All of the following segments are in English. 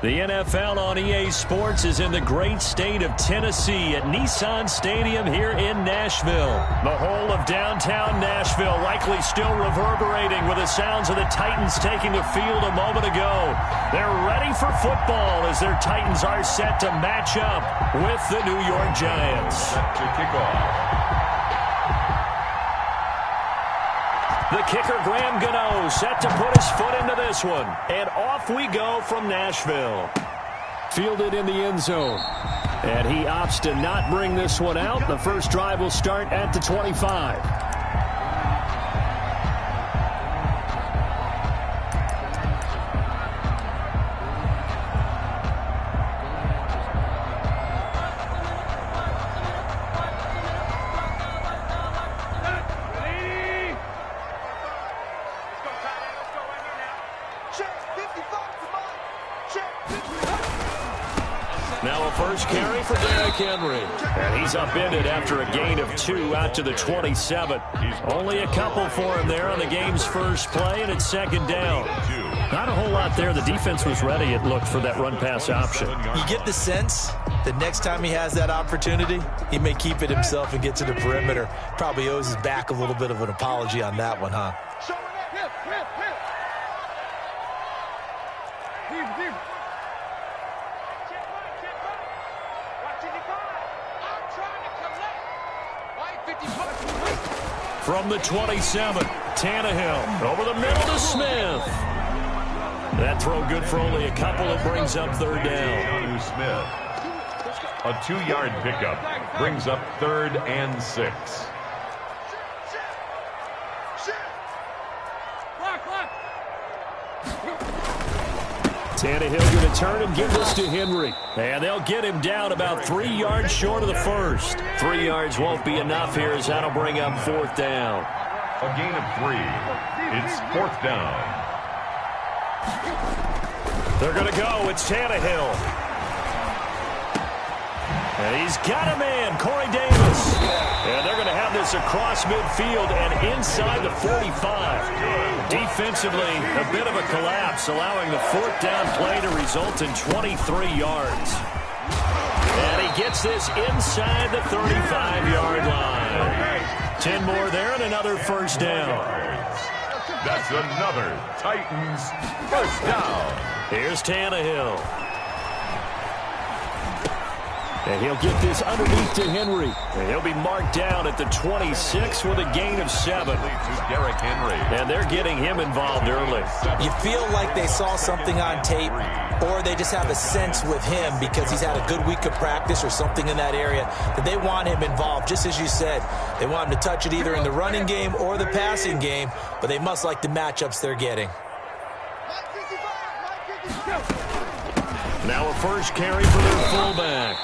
The NFL on EA Sports is in the great state of Tennessee at Nissan Stadium here in Nashville. The whole of downtown Nashville likely still reverberating with the sounds of the Titans taking the field a moment ago. They're ready for football as their Titans are set to match up with the New York Giants. Set to kick off. The kicker, Graham Gano, set to put his foot into this one. And off we go from Nashville. Fielded in the end zone. And he opts to not bring this one out. The first drive will start at the 25. Now a first carry for Derrick Henry. And he's upended after a gain of 2 out to the 27. Only a couple for him there on the game's first play, and it's second down. Not a whole lot there. The defense was ready, it looked, for that run-pass option. You get the sense that next time he has that opportunity, he may keep it himself and get to the perimeter. Probably owes his back a little bit of an apology on that one, huh? From the 27, Tannehill over the middle to Smith. That throw good for only a couple. It brings up third down. Smith. A 2-yard pickup brings up 3rd and 6. Tannehill going to turn and give this to Henry. And they'll get him down about 3 yards short of the first. 3 yards won't be enough here as that'll bring up 4th down. A gain of 3. It's 4th down. They're going to go. It's Tannehill. And he's got a man, Corey Davis. And they're going to have this across midfield and inside the 45. Defensively, a bit of a collapse, allowing the 4th down play to result in 23 yards. And he gets this inside the 35-yard line. 10 more there and another first down. That's another Titans first down. Here's Tannehill. And he'll get this underneath to Henry. And he'll be marked down at the 26 with a gain of 7. Derrick Henry. And they're getting him involved early. You feel like they saw something on tape, or they just have a sense with him because he's had a good week of practice or something in that area that they want him involved. Just as you said, they want him to touch it either in the running game or the passing game, but they must like the matchups they're getting. Now a first carry for their fullback.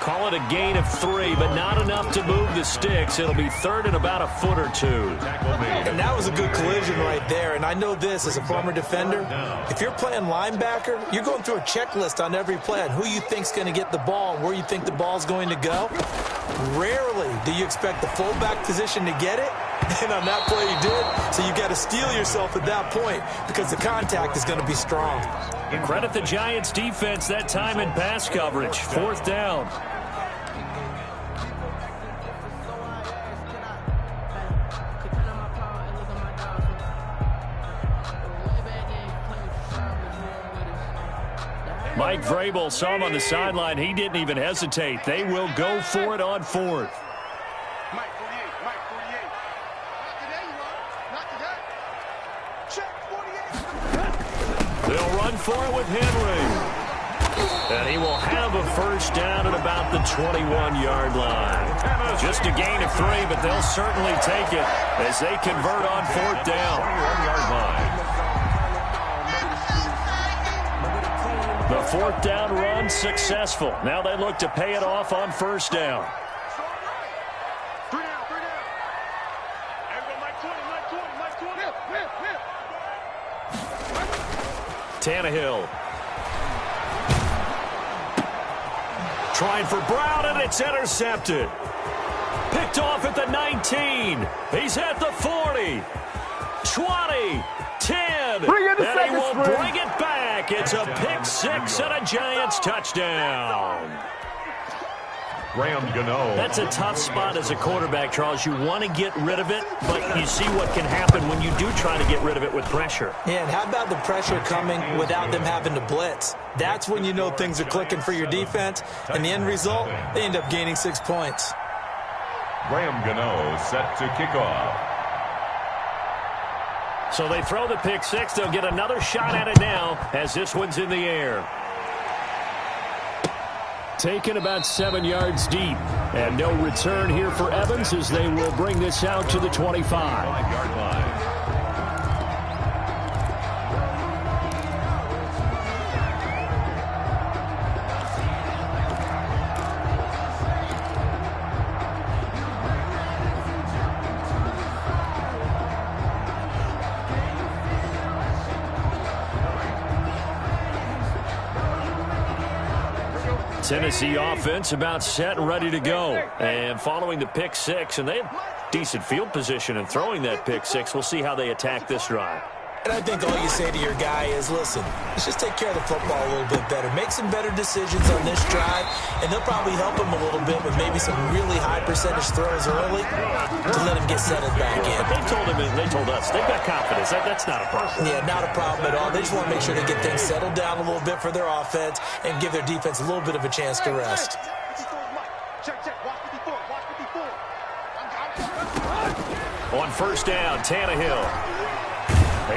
Call it a gain of 3, but not enough to move the sticks. It'll be 3rd and about a foot or 2. And that was a good collision right there. And I know this as a former defender. If you're playing linebacker, you're going through a checklist on every play on who you think's going to get the ball and where you think the ball's going to go. Rarely do you expect the fullback position to get it. And on that play you did. So you got to steel yourself at that point because the contact is going to be strong. Credit the Giants defense that time in pass coverage. 4th down. Mike Vrabel saw him on the sideline. He didn't even hesitate. They will go for it on 4th. They'll run for it with Henry. And he will have a first down at about the 21-yard line. Just a gain of 3, but they'll certainly take it as they convert on 4th down. 21-yard line. The 4th down run successful. Now they look to pay it off on 1st down. Tannehill. Trying for Brown, and it's intercepted. Picked off at the 19. He's at the 40. 20. 10. And he will bring it back. It's a pick 6 Makes it a Giants touchdown. That's a tough spot as a quarterback, Charles. You want to get rid of it, but you see what can happen when you do try to get rid of it with pressure. Yeah, and how about the pressure coming without them having to blitz? That's when you know things are clicking for your defense, and the end result, they end up gaining 6 points. Graham Gano set to kick off. So they throw the pick six. They'll get another shot at it now as this one's in the air. Taken about 7 yards deep. And no return here for Evans as they will bring this out to the 25. 5-yard line. Tennessee offense about set and ready to go. And following the pick six, and they have decent field position in throwing that pick six. We'll see how they attack this drive. And I think all you say to your guy is, listen, let's just take care of the football a little bit better. Make some better decisions on this drive, and they'll probably help him a little bit with maybe some really high percentage throws early to let him get settled back in. But they told us, they've got confidence. That's not a problem. Yeah, not a problem at all. They just want to make sure they get things settled down a little bit for their offense and give their defense a little bit of a chance to rest. On first down, Tannehill.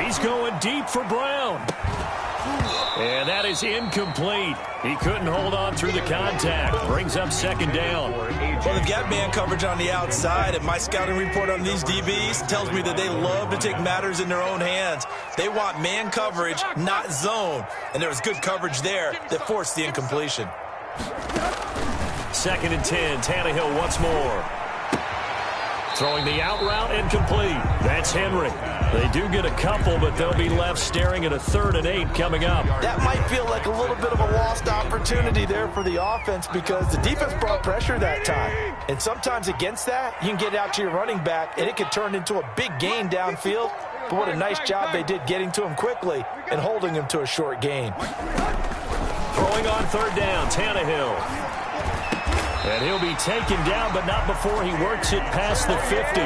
He's going deep for Brown. And that is incomplete. He couldn't hold on through the contact. Brings up second down. Well, they've got man coverage on the outside, and my scouting report on these DBs tells me that they love to take matters in their own hands. They want man coverage, not zone. And there was good coverage there that forced the incompletion. 2nd and 10. Tannehill once more. Throwing the out route incomplete. That's Henry. They do get a couple, but they'll be left staring at a 3rd and 8 coming up. That might feel like a little bit of a lost opportunity there for the offense because the defense brought pressure that time. And sometimes against that, you can get out to your running back, and it could turn into a big gain downfield. But what a nice job they did getting to him quickly and holding him to a short gain. Throwing on 3rd down, Tannehill. And he'll be taken down, but not before he works it past the 50.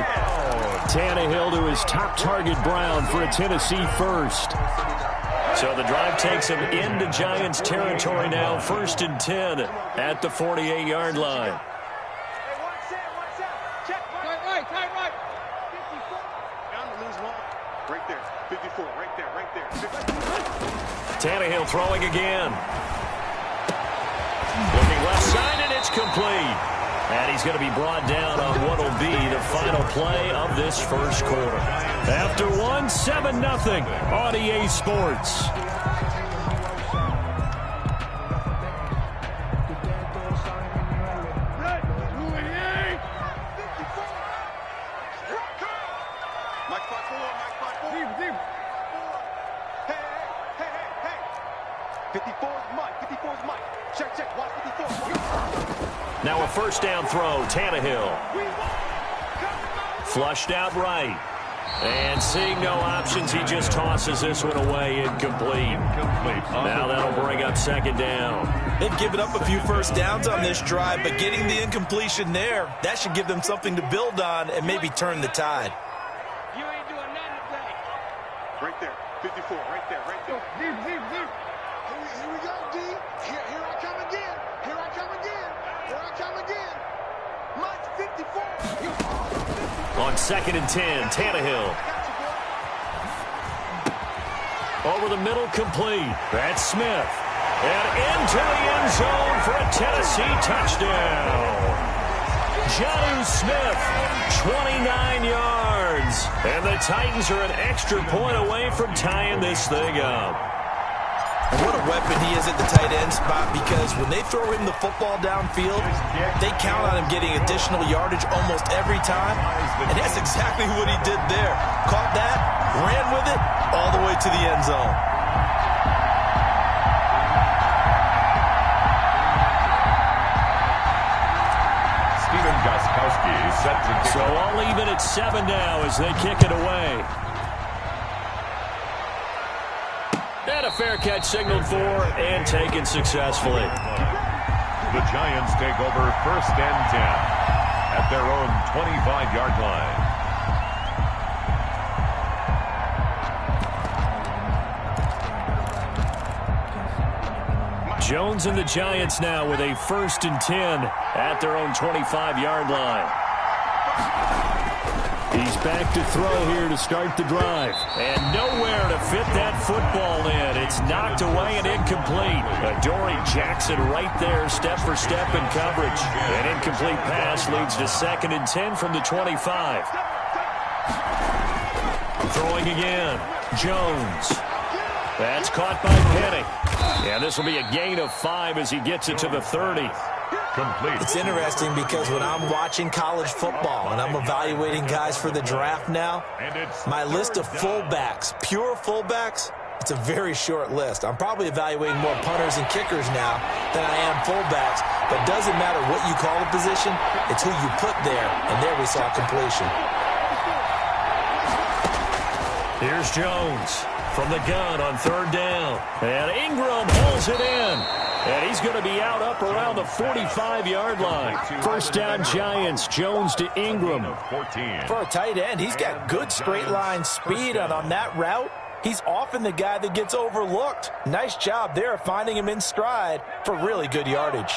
Tannehill to his top target, Brown, for a Tennessee first. So the drive takes him into Giants territory now, 1st and 10 at the 48-yard line. Tannehill throwing again. Looking left side, and it's complete. And he's going to be brought down on what will be the final play of this first quarter. After one, 7-0 on EA Sports. Now a first down throw, Tannehill. Flushed out right. And seeing no options, he just tosses this one away, incomplete. Now that'll bring up 2nd down. They've given up a few first downs on this drive, but getting the incompletion there, that should give them something to build on and maybe turn the tide. You ain't doing nothing today. Right there, 54, right there, right there. Here we go, D. Here I come again. Here I come again. Here I come again. Mike 54. On 2nd and 10, Tannehill. Over the middle, complete. That's Smith. And into the end zone for a Tennessee touchdown. Jonnu Smith, 29 yards. And the Titans are an extra point away from tying this thing up. And what a weapon he is at the tight end spot, because when they throw him the football downfield, they count on him getting additional yardage almost every time. And that's exactly what he did there. Caught that, ran with it, all the way to the end zone. Steven Gostkowski set to kick. So all even at 7 now as they kick it away. And a fair catch signaled for and taken successfully. The Giants take over 1st and 10 at their own 25-yard line. Jones and the Giants now with a 1st and 10 at their own 25-yard line. He's back to throw here to start the drive. And nowhere to fit that football in. It's knocked away and incomplete. Adoree Jackson right there, step for step in coverage. An incomplete pass leads to 2nd and 10 from the 25. Throwing again. Jones. That's caught by Penny. Yeah, this will be a gain of 5 as he gets it to the 30. Complete. It's interesting because when I'm watching college football and I'm evaluating guys for the draft now, my list of fullbacks, pure fullbacks, it's a very short list. I'm probably evaluating more punters and kickers now than I am fullbacks. But it doesn't matter what you call the position, it's who you put there. And there we saw completion. Here's Jones from the gun on 3rd down. And Ingram pulls it in. And he's going to be out up around the 45-yard line. 1st down Giants. Jones to Ingram. For a tight end, he's got good straight line speed, and on that route, he's often the guy that gets overlooked. Nice job there finding him in stride for really good yardage.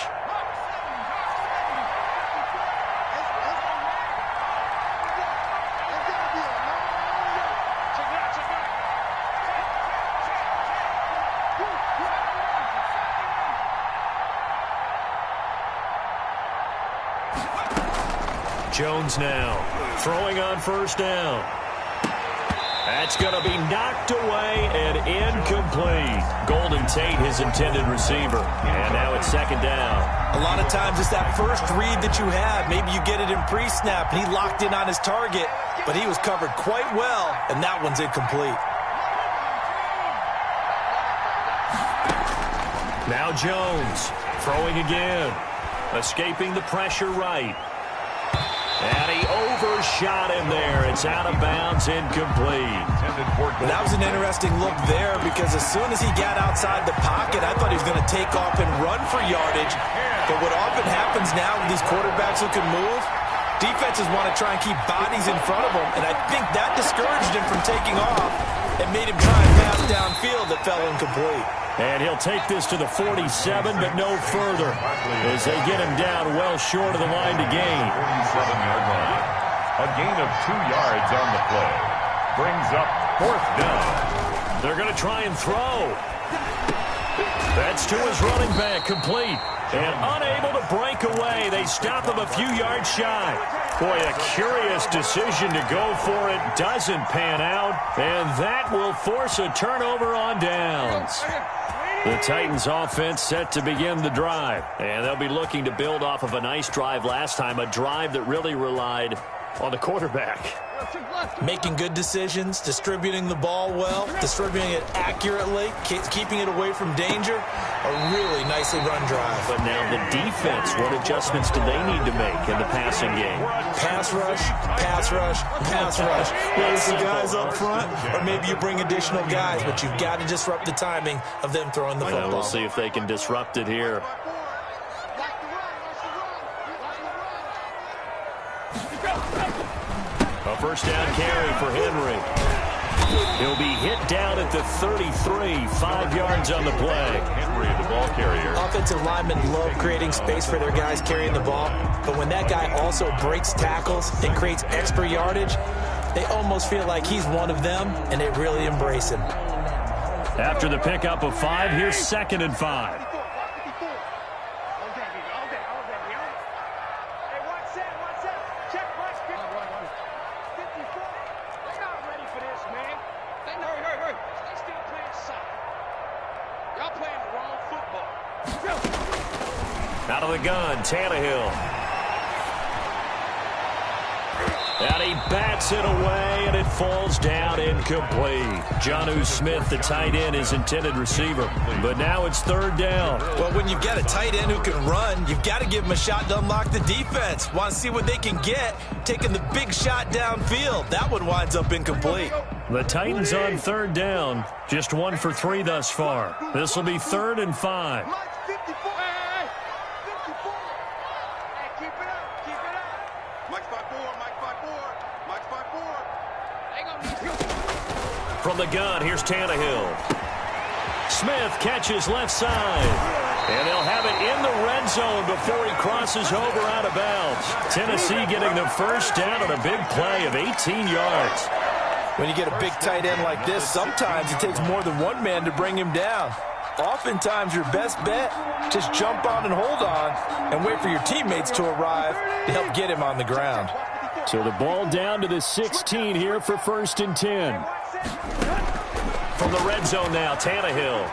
Jones now throwing on 1st down. That's going to be knocked away and incomplete. Golden Tate, his intended receiver. And now it's 2nd down. A lot of times it's that first read that you have. Maybe you get it in pre-snap, and he locked in on his target, but he was covered quite well, and that one's incomplete. Now Jones throwing again. Escaping the pressure right. And he overshot him there. It's out of bounds, incomplete. That was an interesting look there because as soon as he got outside the pocket, I thought he was going to take off and run for yardage. But what often happens now with these quarterbacks who can move, defenses want to try and keep bodies in front of them, and I think that discouraged him from taking off and made him try and pass downfield that fell incomplete. And he'll take this to the 47, but no further as they get him down well short of the line to gain. 47-yard line. A gain of 2 yards on the play. Brings up 4th down. They're going to try and throw. That's to his running back, complete. And unable to break away. They stop him a few yards shy. Boy, a curious decision to go for it. Doesn't pan out. And that will force a turnover on downs. The Titans offense set to begin the drive. And they'll be looking to build off of a nice drive last time. A drive that really relied on the quarterback. Making good decisions, distributing the ball well, distributing it accurately, keeping it away from danger. A really nicely run drive. But now the defense, what adjustments do they need to make in the passing game? Pass rush, pass rush, pass rush. Whether it's the guys up front or maybe you bring additional guys, but you've got to disrupt the timing of them throwing the football. We'll see if they can disrupt it here. A 1st down carry for Henry. He'll be hit down at the 33, 5 yards on the play. Henry, the ball carrier. Offensive linemen love creating space for their guys carrying the ball, but when that guy also breaks tackles and creates extra yardage, they almost feel like he's one of them, and they really embrace him. After the pickup of 5, here's 2nd and 5. Out of the gun, Tannehill. And he bats it away, and it falls down incomplete. Jonnu Smith, the tight end, his intended receiver. But now it's 3rd down. Well, when you've got a tight end who can run, you've got to give him a shot to unlock the defense. Want to see what they can get, taking the big shot downfield. That one winds up incomplete. The Titans on third down. Just 1 for 3 thus far. This will be 3rd and 5. Mike 54. Hey, 54. Hey, keep it up. Keep it up. Mike 5-4. Mike 5-4. Mike 5-4. They gonna need you. From the gun, here's Tannehill. Smith catches left side. And they'll have it in the red zone before he crosses over out of bounds. Tennessee getting the first down on a big play of 18 yards. When you get a big tight end like this, sometimes it takes more than one man to bring him down. Oftentimes, your best bet, just jump on and hold on and wait for your teammates to arrive to help get him on the ground. So the ball down to the 16 here for 1st and 10. From the red zone now, Tannehill.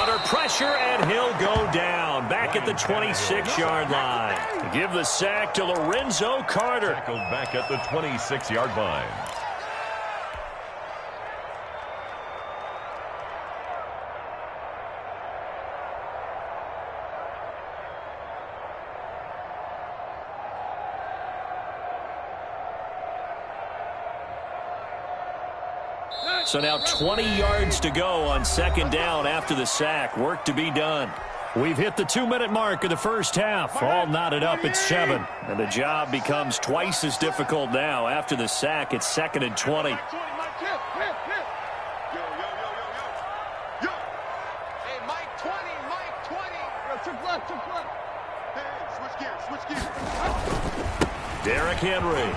Under pressure, and he'll go down. Back at the 26-yard line. Give the sack to Lorenzo Carter. Tackled back at the 26-yard line. So now 20 yards to go on 2nd down after the sack. Work to be done. We've hit the 2-minute mark of the first half. All knotted up at 7. And the job becomes twice as difficult now. After the sack, it's 2nd and 20. Yo, yo, yo, yo, yo. Yo. Hey, Mike 20, Mike 20. Yo, took left. Hey, switch gears. Derrick Henry.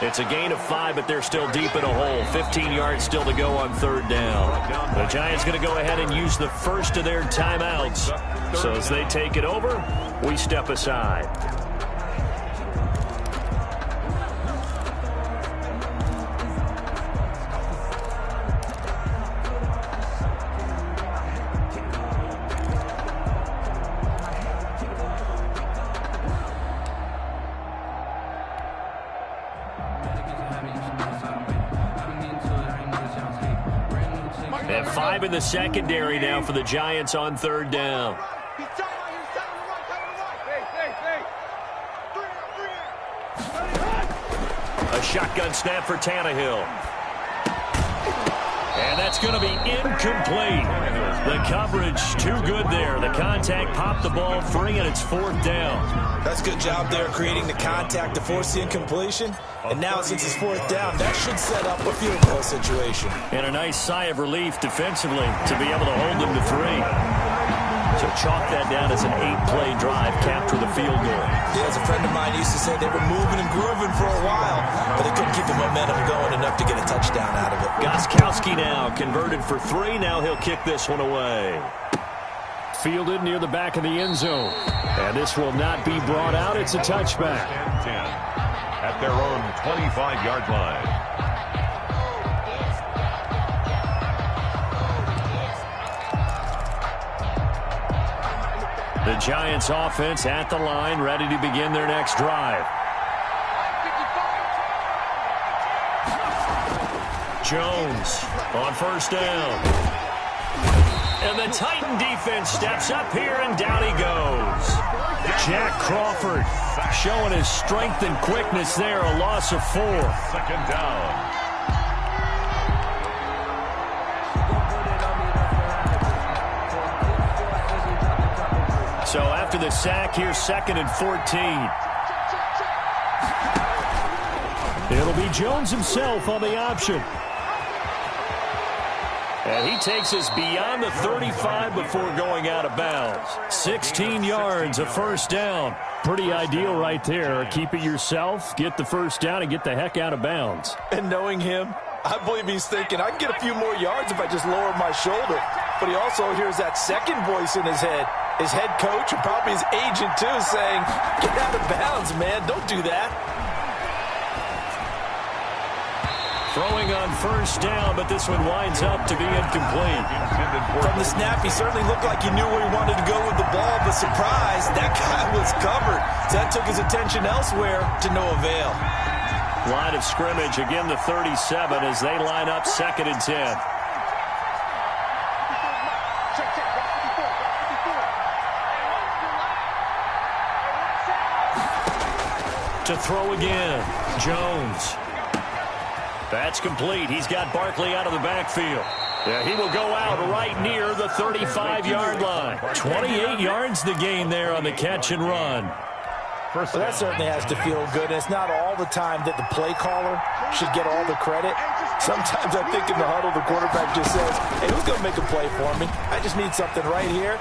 It's a gain of 5, but they're still deep in a hole. 15 yards still to go on 3rd down. The Giants going to go ahead and use the first of their timeouts. So as they take it over, we step aside. And 5 in the secondary now for the Giants on 3rd down. He's telling A shotgun snap for Tannehill. And that's going to be incomplete. The coverage too good there. The contact popped the ball free, and it's 4th down. That's a good job there creating the contact to force the incompletion. And now since it's 4th down, that should set up a field goal situation. And a nice sigh of relief defensively to be able to hold them to 3. So chalk that down as an 8-play drive, capture the field goal. Yeah, as a friend of mine used to say, they were moving and grooving for a while, but they couldn't keep the momentum going enough to get a touchdown out of it. Gostkowski now converted for 3. Now he'll kick this one away. Fielded near the back of the end zone. And this will not be brought out. It's a touchback. 10 at their own 25-yard line. The Giants offense at the line, ready to begin their next drive. Jones on 1st down. And the Titan defense steps up here, and down he goes. Jack Crawford showing his strength and quickness there, a loss of 4. 2nd down. So after the sack, here's 2nd and 14. It'll be Jones himself on the option. And he takes us beyond the 35 before going out of bounds. 16 yards, a 1st down. Pretty ideal right there. Keep it yourself, get the 1st down, and get the heck out of bounds. And knowing him, I believe he's thinking, I can get a few more yards if I just lower my shoulder. But he also hears that second voice in his head. His head coach and probably his agent, too, saying, get out of bounds, man. Don't do that. Throwing on 1st down, but this one winds up to be incomplete. From the snap, he certainly looked like he knew where he wanted to go with the ball, but surprise, that guy was covered. So that took his attention elsewhere to no avail. Line of scrimmage, again the 37 as they line up 2nd and 10. To throw again, Jones. That's complete. He's got Barkley out of the backfield. Yeah, he will go out right near the 35-yard line. 28 yards the gain there on the catch and run. Well, that certainly has to feel good. And it's not all the time that the play caller should get all the credit. Sometimes I think in the huddle, the quarterback just says, hey, who's going to make a play for me? I just need something right here.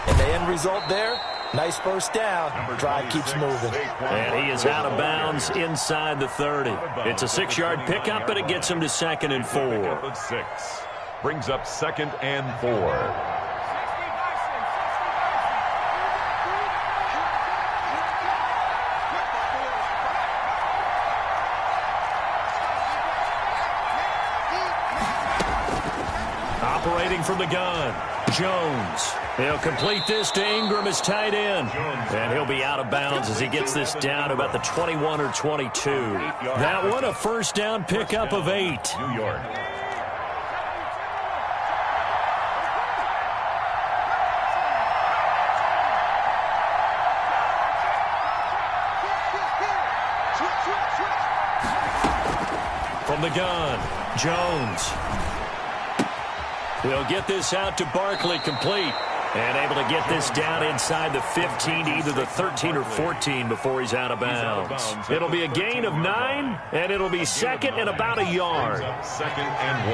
And the end result there, nice first down. Drive keeps moving. And he is out of bounds inside the 30. It's a 6-yard pickup, but it gets him to 2nd and 4. 6. Brings up 2nd and 4. Operating from the gun, Jones. He'll complete this to Ingram as tight end. And he'll be out of bounds as he gets this down about the 21 or 22. That one a first down pickup of 8. New York. From the gun, Jones. He'll get this out to Barkley, complete. And able to get this down inside the 15 to either the 13 or 14 before he's out of bounds. It'll be a gain of 9, and it'll be 2nd and about a yard. 2nd and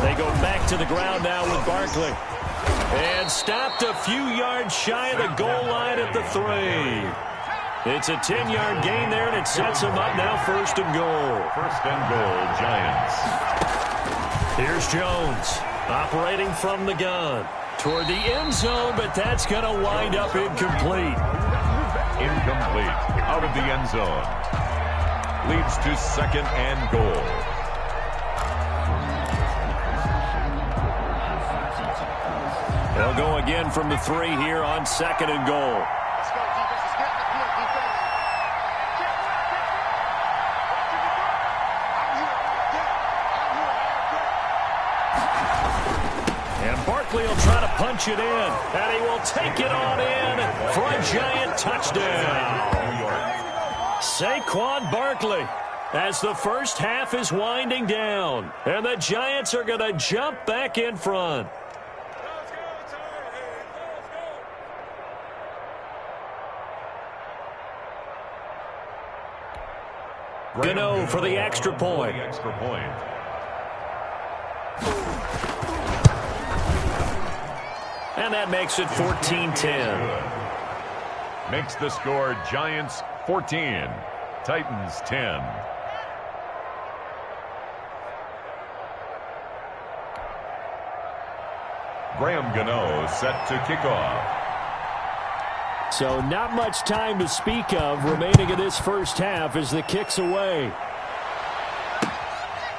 1. They go back to the ground now with Barkley. And stopped a few yards shy of the goal line at the 3. It's a 10-yard gain there, and it sets him up now 1st and goal. 1st and goal, Giants. Here's Jones operating from the gun toward the end zone, but that's going to wind up incomplete. Incomplete. Out of the end zone. Leads to 2nd and goal. They'll go again from the 3 here on 2nd and goal. Barkley will try to punch it in, and he will take it on in for a Giant touchdown. Saquon Barkley, as the first half is winding down, and the Giants are going to jump back in front. Gano for the extra point. And that makes it 14-10. Makes the score Giants 14, Titans 10. Graham Gano set to kick off. So not much time to speak of remaining in this first half as the kick's away.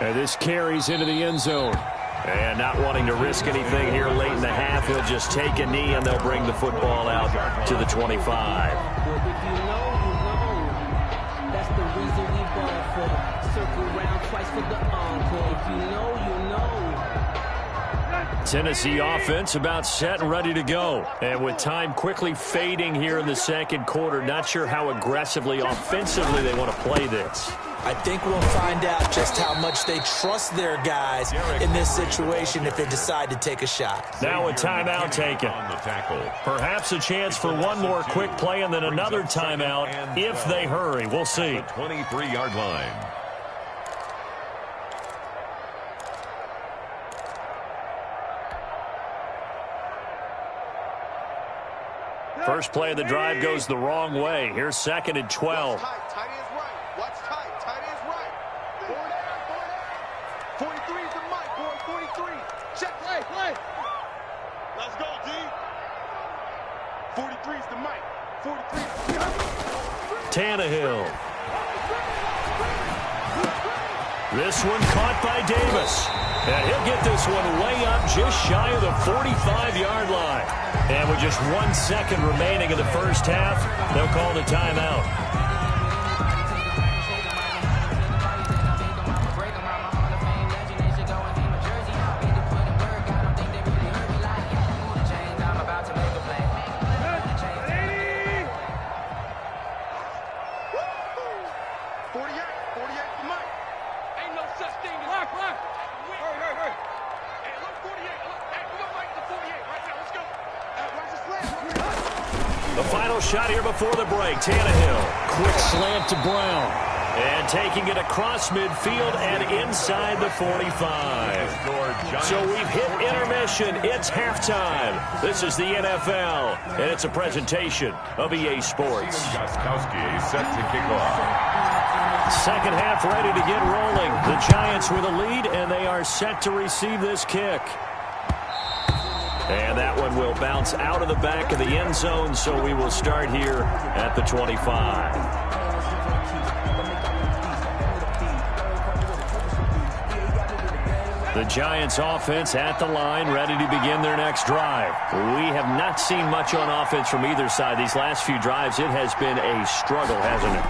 And this carries into the end zone. And not wanting to risk anything here late in the half, he'll just take a knee and they'll bring the football out to the 25. Well, if you know, you know. That's the reason we ball for. Circle round twice for the encore. If you know, you know. Tennessee offense about set and ready to go. And with time quickly fading here in the second quarter, not sure how aggressively, offensively they want to play this. I think we'll find out just how much they trust their guys in this situation if they decide to take a shot. Now a timeout taken. Perhaps a chance for one more quick play and then another timeout if they hurry. We'll see. 23-yard line. First play of the drive goes the wrong way. Here's 2nd and 12. Tight is right. What's tight? Tight is right. 43 is the mic, boy. 43. Check play. Let's go, D. 43 is the mic. 43. Tannehill. This one caught by Davis. And he'll get this one way up just shy of the 45-yard line. And with just 1 second remaining in the first half, they'll call the timeout. The final shot here before the break. Tannehill. Quick slant to Brown. And taking it across midfield and inside the 45. So we've hit intermission. It's halftime. This is the NFL, and it's a presentation of EA Sports. HawkGawd20's set to kick off. Second half ready to get rolling. The Giants with a lead, and they are set to receive this kick. And that one will bounce out of the back of the end zone, so we will start here at the 25. The Giants offense at the line, ready to begin their next drive. We have not seen much on offense from either side. These last few drives, it has been a struggle, hasn't it?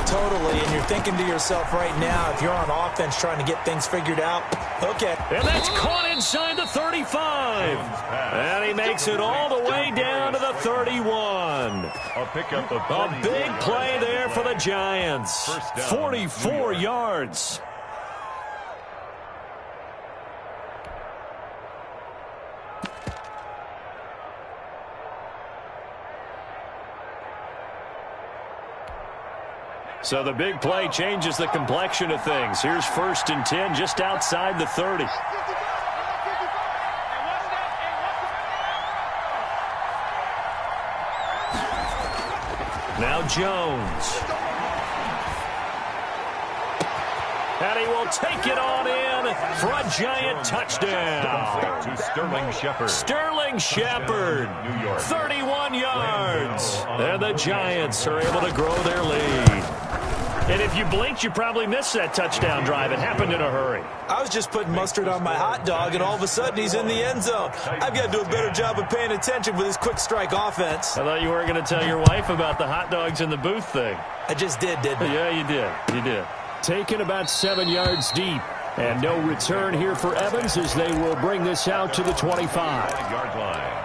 Totally, and you're thinking to yourself right now, if you're on offense trying to get things figured out, okay. And that's caught inside the 35. And he makes it all the way down to the 31. A big play there for the Giants. 44 yards. So the big play changes the complexion of things. Here's 1st and 10 just outside the 30. Now Jones. And he will take it on in for a giant touchdown. To Sterling Shepard. Sterling Shepard, 31 yards. And the Giants are able to grow their lead. And if you blinked, you probably missed that touchdown drive. It happened in a hurry. I was just putting mustard on my hot dog, and all of a sudden he's in the end zone. I've got to do a better job of paying attention with this quick strike offense. I thought you weren't going to tell your wife about the hot dogs in the booth thing. I just did, didn't I? Yeah, you did. You did. Taken about 7 yards deep. And no return here for Evans as they will bring this out to the 25-yard line.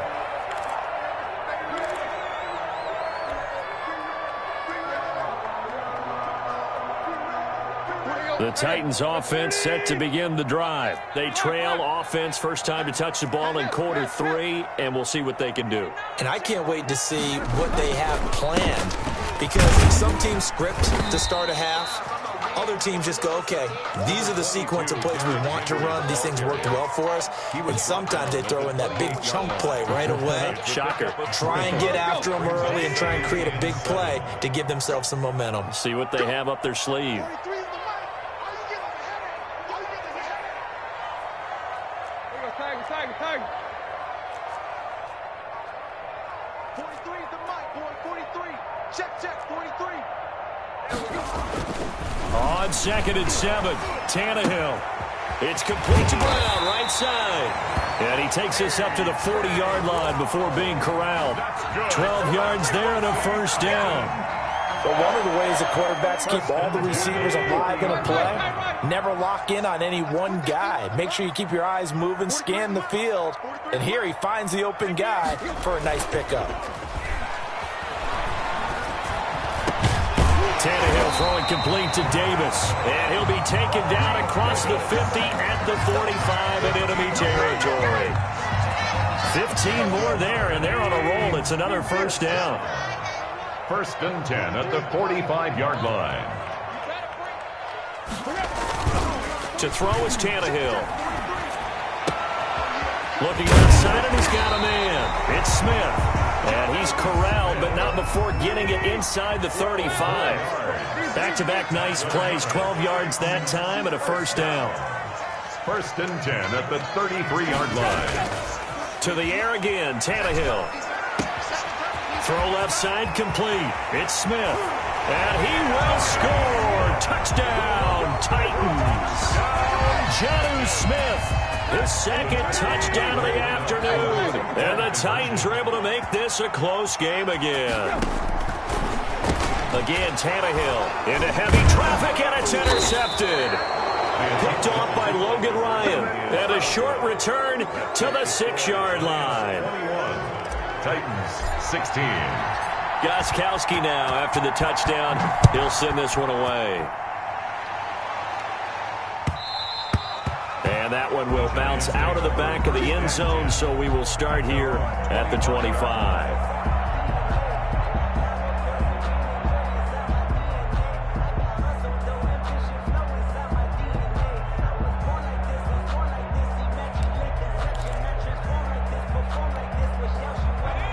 The Titans offense set to begin the drive. They trail offense first time to touch the ball in quarter 3, and we'll see what they can do. And I can't wait to see what they have planned, because some teams script to start a half. Other teams just go, okay, these are the sequence of plays we want to run. These things worked well for us. And sometimes they throw in that big chunk play right away. Shocker. Try and get after them early and try and create a big play to give themselves some momentum. See what they have up their sleeve. Tag. 43 is the mic, boy. 43. Check. 43. There we go. On 2nd and 7, Tannehill. It's complete to Brown, right side. And he takes us up to the 40-yard line before being corralled. 12 yards there and a first down. But one of the ways the quarterbacks keep all the receivers alive in a play, never lock in on any one guy. Make sure you keep your eyes moving, scan the field. And here he finds the open guy for a nice pickup. Tannehill throwing complete to Davis. And he'll be taken down across the 50 at the 45 in enemy territory. 15 more there, and they're on a roll. It's another first down. 1st and 10 at the 45-yard line. To throw is Tannehill. Looking outside, and he's got a man. It's Smith. And he's corralled, but not before getting it inside the 35. Back-to-back nice plays. 12 yards that time and a first down. 1st and 10 at the 33-yard line. To the air again, Tannehill. Throw left side complete. It's Smith. And he will score. Touchdown, Titans. Jonnu Smith, his 2nd touchdown of the afternoon. And the Titans are able to make this a close game again. Again, Tannehill into heavy traffic, and it's intercepted. Picked off by Logan Ryan. And a short return to the 6-yard line. Titans 16. Gawd20 now after the touchdown. He'll send this one away. And that one will bounce out of the back of the end zone, so we will start here at the 25.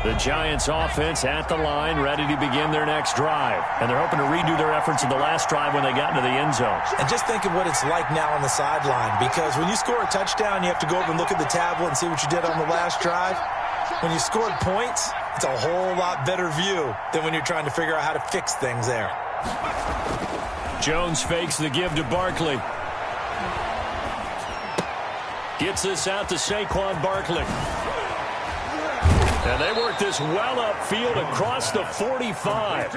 The Giants offense at the line, ready to begin their next drive. And they're hoping to redo their efforts in the last drive when they got into the end zone. And just think of what it's like now on the sideline, because when you score a touchdown, you have to go over and look at the tablet and see what you did on the last drive. When you scored points, it's a whole lot better view than when you're trying to figure out how to fix things there. Jones fakes the give to Barkley. Gets this out to Saquon Barkley. And they work this well upfield across the 45.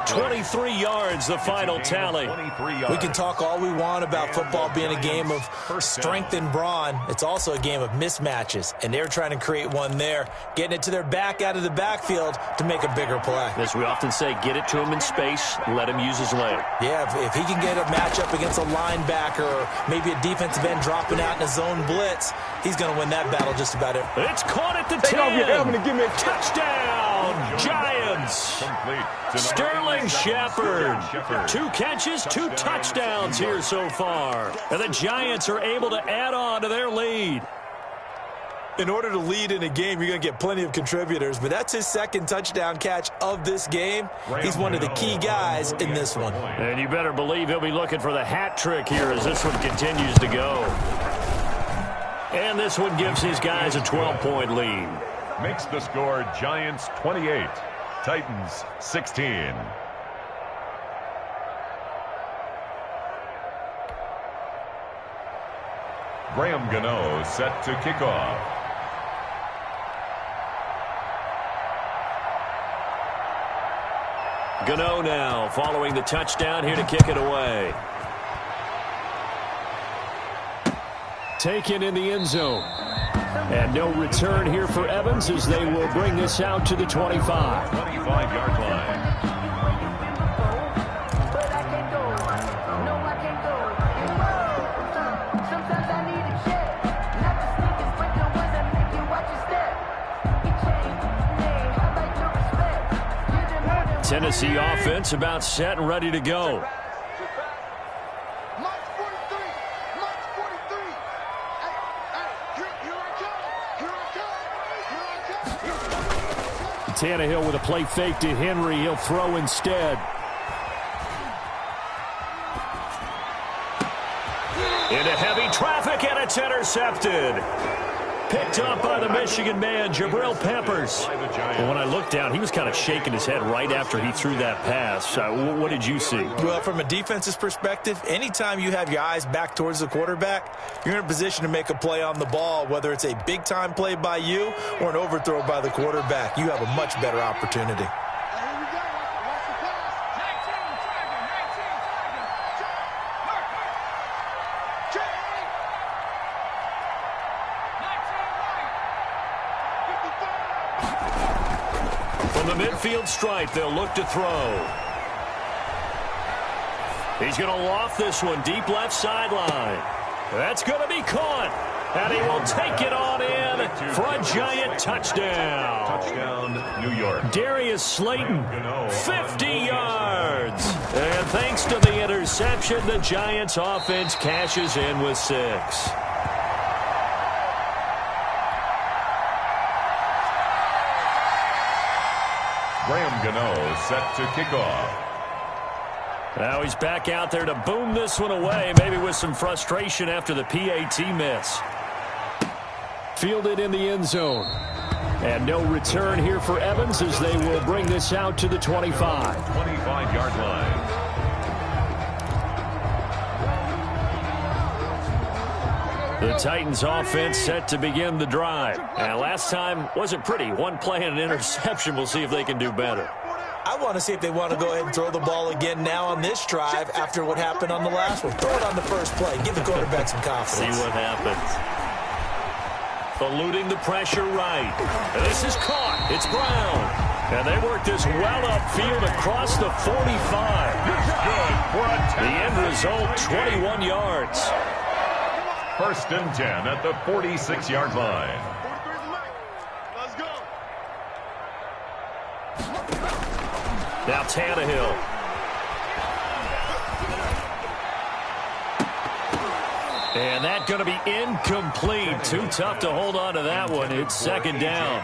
23 yards, the final tally. We can talk all we want about football being a game of strength and brawn. It's also a game of mismatches, and they're trying to create one there, getting it to their back out of the backfield to make a bigger play. As we often say, get it to him in space, let him use his leg. Yeah, if he can get a matchup against a linebacker or maybe a defensive end dropping out in a zone blitz, he's going to win that battle just about every. It's caught at the 10. Give me a touchdown, Giants. Sterling Shepard. 2 catches, 2 touchdowns here so far. And the Giants are able to add on to their lead. In order to lead in a game, you're going to get plenty of contributors, but that's his second touchdown catch of this game. He's one of the key guys in this one. And you better believe he'll be looking for the hat trick here as this one continues to go. And this one gives his guys a 12-point lead. Makes the score Giants 28, Titans 16. Graham Gano set to kick off. Gano now following the touchdown here to kick it away. Taken in the end zone. And no return here for Evans as they will bring this out to the 25. 25-yard line. Tennessee offense about set and ready to go. Tannehill with a play fake to Henry. He'll throw instead. Into heavy traffic, and it's intercepted. Picked up by the Michigan man, Jabril Peppers. But when I looked down, he was kind of shaking his head right after he threw that pass. What did you see? Well, from a defense's perspective, anytime you have your eyes back towards the quarterback, you're in a position to make a play on the ball, whether it's a big-time play by you or an overthrow by the quarterback. You have a much better opportunity. From the midfield stripe, they'll look to throw. He's going to loft this one deep left sideline. That's going to be caught. And he will take it on in for a Giant touchdown. Touchdown, New York. Darius Slayton, 50 yards. And thanks to the interception, the Giants offense cashes in with 6. Graham Gano set to kick off. Now he's back out there to boom this one away, maybe with some frustration after the PAT miss. Fielded in the end zone. And no return here for Evans as they will bring this out to the 25. 25-yard line. The Titans offense set to begin the drive. And last time wasn't pretty. One play and an interception. We'll see if they can do better. I want to see if they want to go ahead and throw the ball again now on this drive after what happened on the last one. Throw it on the first play. Give the quarterback some confidence. See what happens. Eluding the pressure right. And this is caught. It's Brown. And they work this well upfield across the 45. The end result, 21 yards. First and 10 at the 46-yard line. Let's go. Now Tannehill. And that's going to be incomplete. Too tough to hold on to that one. It's second down.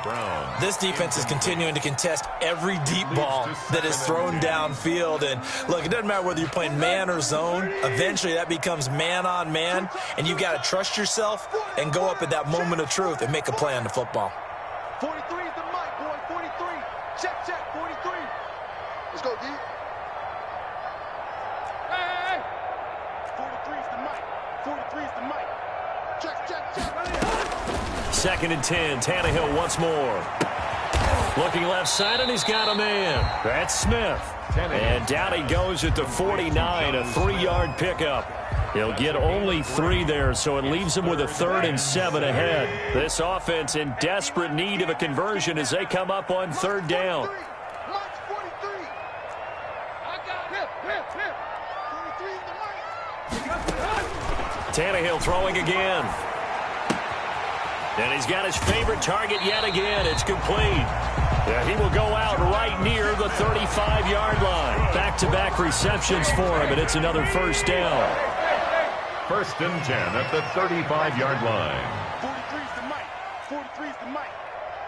This defense is continuing to contest every deep ball that is thrown downfield. And look, it doesn't matter whether you're playing man or zone. Eventually that becomes man on man. And you've got to trust yourself and go up at that moment of truth and make a play on the football. 43 is the mic, boy. 43. Check, check. 43. Let's go, D. Hey! 43 is the mic. 43 is the mic. Check, check, check. Second and 10. Tannehill once more. Looking left side, and he's got a man. That's Smith. And down he goes at the 49, a 3-yard pickup. He'll get only 3 there, so it leaves him with a 3rd and 7 ahead. This offense in desperate need of a conversion as they come up on 3rd down. Mike's 43. I got it. 43 is the mic. Tannehill throwing again. And he's got his favorite target yet again. It's complete. Yeah, he will go out right near the 35-yard line. Back-to-back receptions for him, and it's another first down. 1st and 10 at the 35-yard line. 43 is the mic. 43 is the mic.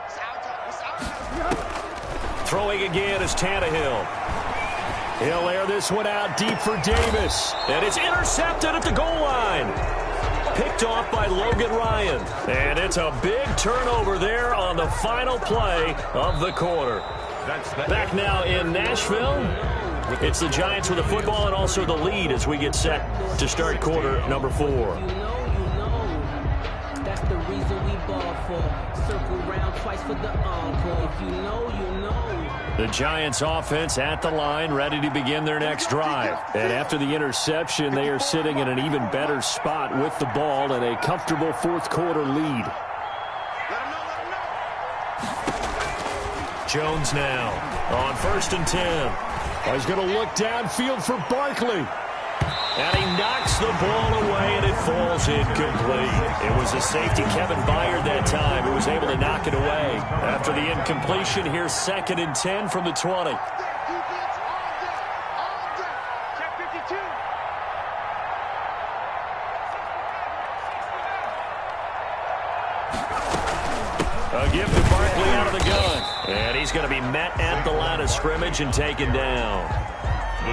It's out. Throwing again is Tannehill. He'll air this one out deep for Davis. And it's intercepted at the goal line. Picked off by Logan Ryan. And it's a big turnover there on the final play of the quarter. Back now in Nashville. It's the Giants with the football and also the lead as we get set to start quarter number 4. That's the reason we ball for. Circle round twice for the encore. If you know, you know. The Giants offense at the line, ready to begin their next drive. And after the interception, they are sitting in an even better spot with the ball and a comfortable 4th quarter lead. Jones now on 1st and 10. He's going to look downfield for Barkley. And he knocks the ball away, and it falls incomplete. It was a safety, Kevin Byard, that time, who was able to knock it away. After the incompletion, here's 2nd and 10 from the 20. Defense all day. Check 52. A give to Barkley out of the gun. And he's going to be met at the line of scrimmage and taken down.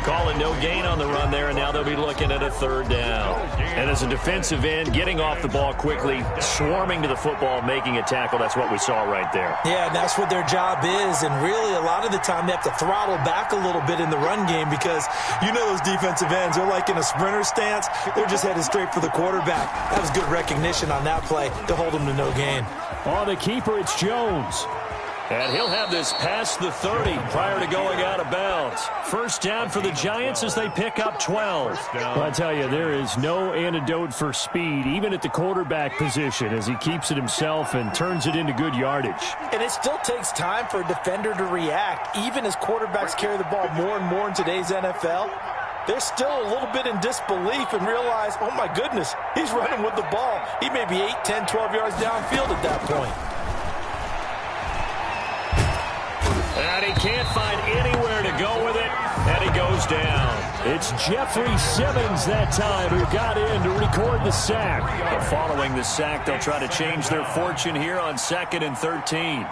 Calling no gain on the run there, and now they'll be looking at a 3rd down. And as a defensive end, getting off the ball quickly, swarming to the football, making a tackle, that's what we saw right there. Yeah, and that's what their job is. And really, a lot of the time, they have to throttle back a little bit in the run game because you know those defensive ends, they're like in a sprinter stance. They're just headed straight for the quarterback. That was good recognition on that play to hold them to no gain. On the keeper, it's Jones. And he'll have this past the 30 prior to going out of bounds. First down for the Giants as they pick up 12. Well, I tell you, there is no antidote for speed, even at the quarterback position, as he keeps it himself and turns it into good yardage. And it still takes time for a defender to react, even as quarterbacks carry the ball more and more in today's NFL. They're still a little bit in disbelief and realize, oh my goodness, he's running with the ball. He may be 8, 10, 12 yards downfield at that point. And he can't find anywhere to go with it, and he goes down. It's Jeffrey Simmons that time who got in to record the sack. But following the sack, they'll try to change their fortune here on 2nd and 13.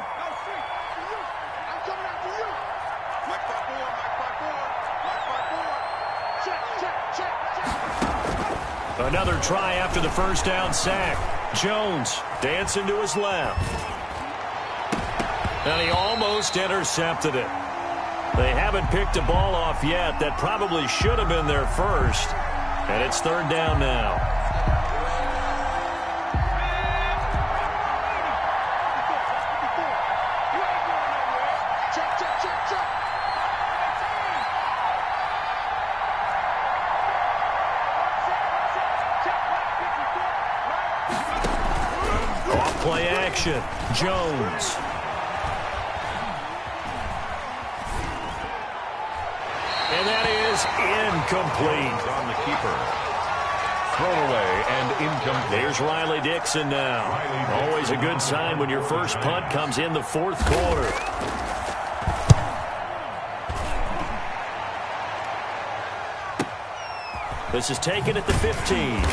Another try after the first down sack. Jones dancing to his left. And he almost intercepted it. They haven't picked a ball off yet. That probably should have been their first. And it's 3rd down now. Off play action. Jones. And that is incomplete. On the keeper. Thrown away and incomplete. There's Riley Dixon now. Always a good sign when your first punt comes in the 4th quarter. This is taken at the 15.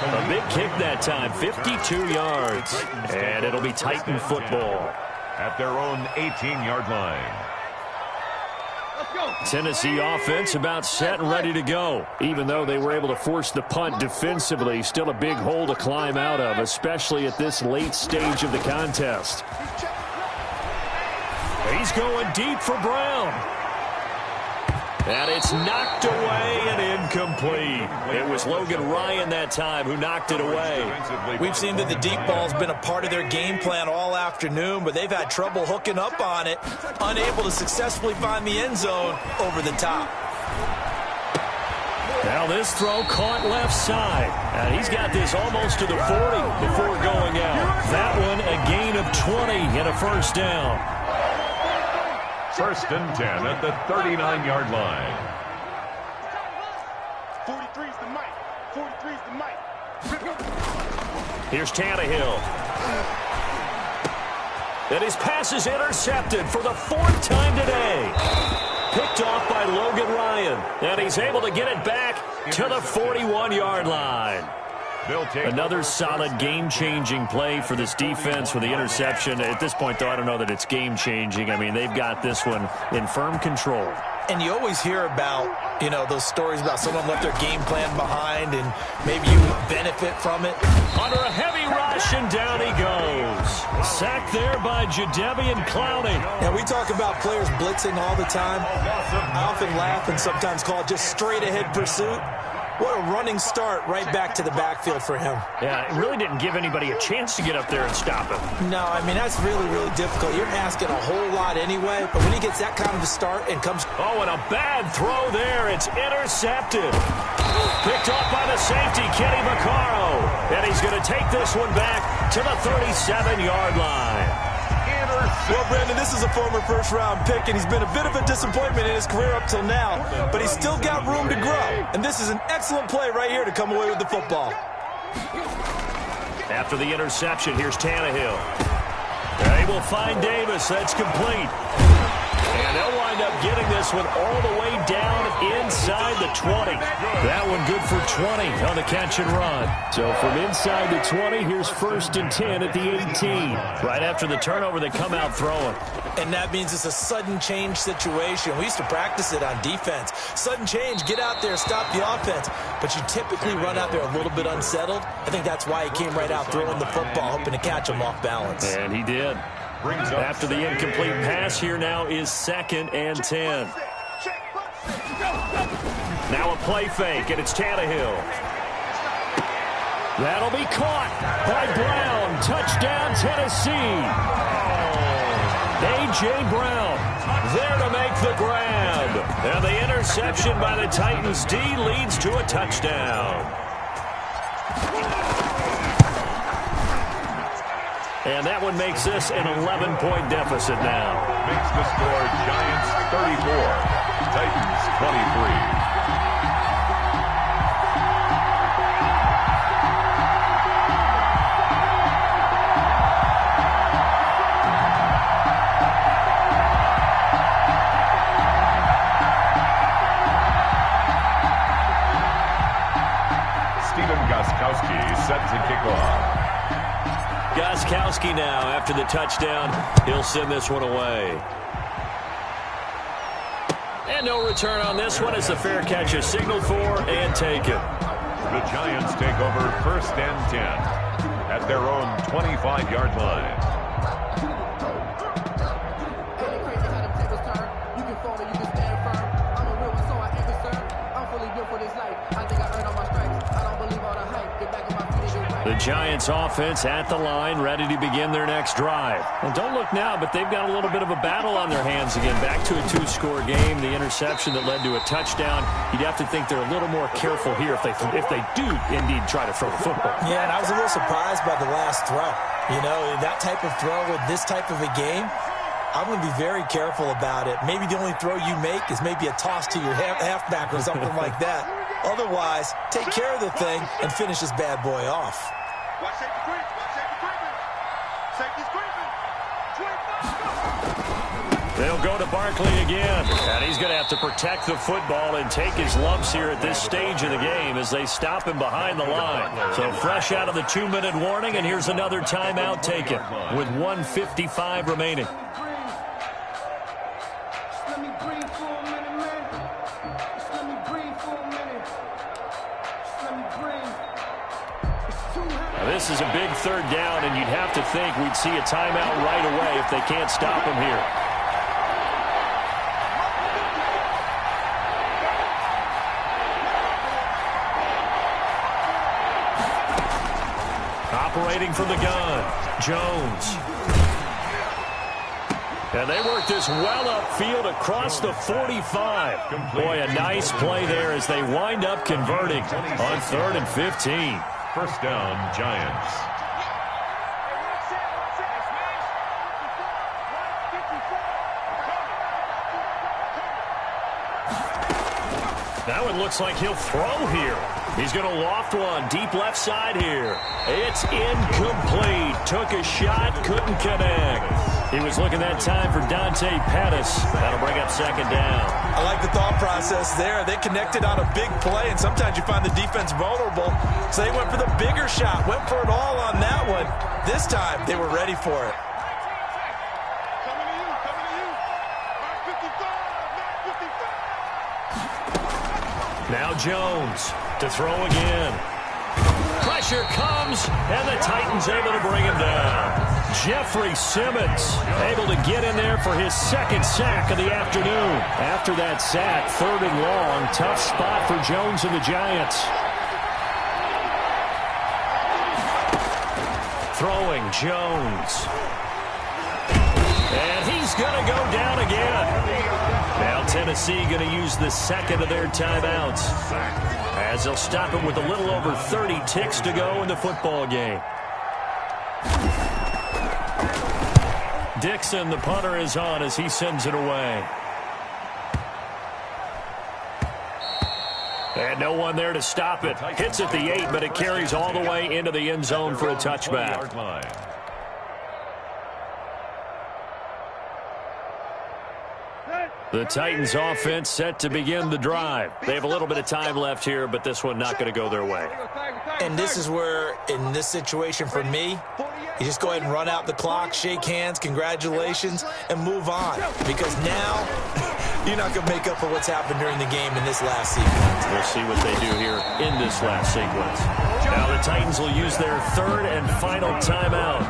A big kick that time, 52 yards. And it'll be Titan football. At their own 18-yard line. Tennessee offense about set and ready to go. Even though they were able to force the punt defensively, still a big hole to climb out of, especially at this late stage of the contest. He's going deep for Brown. And it's knocked away and incomplete. It was Logan Ryan that time who knocked it away. We've seen that the deep ball's been a part of their game plan all afternoon, but they've had trouble hooking up on it, unable to successfully find the end zone over the top. Now this throw caught left side. And he's got this almost to the 40 before going out. That one a gain of 20 and a first down. First and 10 at the 39-yard line. 43's the mic. 43's the mic. Here's Tannehill. And his pass is intercepted for the 4th time today. Picked off by Logan Ryan. And he's able to get it back to the 41-yard line. Another solid game-changing play for this defense with the interception. At this point, though, I don't know that it's game-changing. I mean, they've got this one in firm control. And you always hear about, you know, those stories about someone left their game plan behind and maybe you benefit from it. Under a heavy rush, and down he goes. Sacked there by Jadeveon Clowney. Now, we talk about players blitzing all the time. I often laugh and sometimes call it just straight-ahead pursuit. What a running start right back to the backfield for him. Yeah, it really didn't give anybody a chance to get up there and stop him. No, I mean, that's really, really difficult. You're asking a whole lot anyway, but when he gets that kind of a start and comes... Oh, and a bad throw there. It's intercepted. Picked off by the safety, Kenny Vaccaro. And he's going to take this one back to the 37-yard line. Well, Brandon, this is a former first-round pick, and he's been a bit of a disappointment in his career up till now, but he's still got room to grow, and this is an excellent play right here to come away with the football. After the interception, here's Tannehill. They will find Davis. That's complete. And they'll wind up getting this one all the way down inside the 20. That one good for 20 on the catch and run. So from inside the 20, here's 1st and 10 at the 18. Right after the turnover, they come out throwing. And that means it's a sudden change situation. We used to practice it on defense. Sudden change, get out there, stop the offense. But you typically run out there a little bit unsettled. I think that's why he came right out throwing the football, hoping to catch him off balance. And he did. After the incomplete pass, here now is 2nd and 10. Now a play fake, and it's Tannehill. That'll be caught by Brown. Touchdown, Tennessee. A.J. Brown there to make the grab. And the interception by the Titans D leads to a touchdown. And that one makes this an 11-point deficit now. Makes the score Giants 34, Titans 23. Set to kick off. Gostkowski now, after the touchdown, he'll send this one away. And no return on this one as the fair catch is signaled for and taken. The Giants take over 1st and 10 at their own 25-yard line. The Giants offense at the line, ready to begin their next drive. And don't look now, but they've got a little bit of a battle on their hands again. Back to a 2-score game. The interception that led to a touchdown. You'd have to think they're a little more careful here if they do indeed try to throw the football. Yeah, and I was a little surprised by the last throw. You know, that type of throw with this type of a game, I'm going to be very careful about it. Maybe the only throw you make is maybe a toss to your halfback or something like that. Otherwise, take care of the thing and finish this bad boy off. Watch safety creep. Watch safety creeping. Safety's creeping. 25. They'll go to Barkley again. And he's going to have to protect the football and take his lumps here at this stage of the game as they stop him behind the line. So fresh out of the 2-minute warning, and here's another timeout taken with 1:55 remaining. This is a big third down, and you'd have to think we'd see a timeout right away if they can't stop him here. Operating from the gun, Jones. And they work this well upfield across the 45. Boy, a nice play there as they wind up converting on 3rd and 15. First down, Giants. Now it looks like he'll throw here. He's going to loft one deep left side here. It's incomplete. Took a shot, couldn't connect. He was looking that time for Dante Pettis. That'll bring up second down. I like the thought process there. They connected on a big play, and sometimes you find the defense vulnerable. So they went for the bigger shot, went for it all on that one. This time, they were ready for it. Coming to you, coming to you. Mark 55, Mark 55. Now Jones to throw again. Pressure comes, and the Titans able to bring him down. Jeffrey Simmons able to get in there for his second sack of the afternoon. After that sack, 3rd and long, tough spot for Jones and the Giants. Throwing Jones. And he's going to go down again. Now Tennessee going to use the second of their timeouts as they'll stop it with a little over 30 ticks to go in the football game. Dixon, the punter, is on as he sends it away. And no one there to stop it. Hits at the 8, but it carries all the way into the end zone for a touchback. The Titans offense set to begin the drive. They have a little bit of time left here, but this one not going to go their way. And this is where, in this situation for me, you just go ahead and run out the clock, shake hands, congratulations, and move on. Because now, you're not going to make up for what's happened during the game in this last sequence. We'll see what they do here in this last sequence. Now the Titans will use their 3rd and final timeout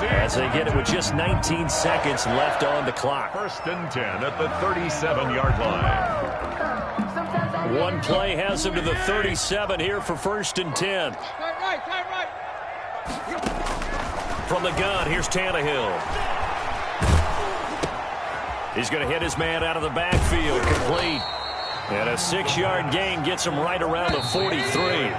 as they get it with just 19 seconds left on the clock. 1st and 10 at the 37-yard line. One play has them to the 37 here for 1st and 10. From the gun, here's Tannehill. He's going to hit his man out of the backfield, complete. And a 6-yard gain gets him right around the 43.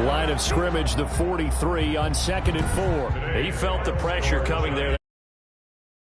Line of scrimmage, the 43 on 2nd and 4. He felt the pressure coming there.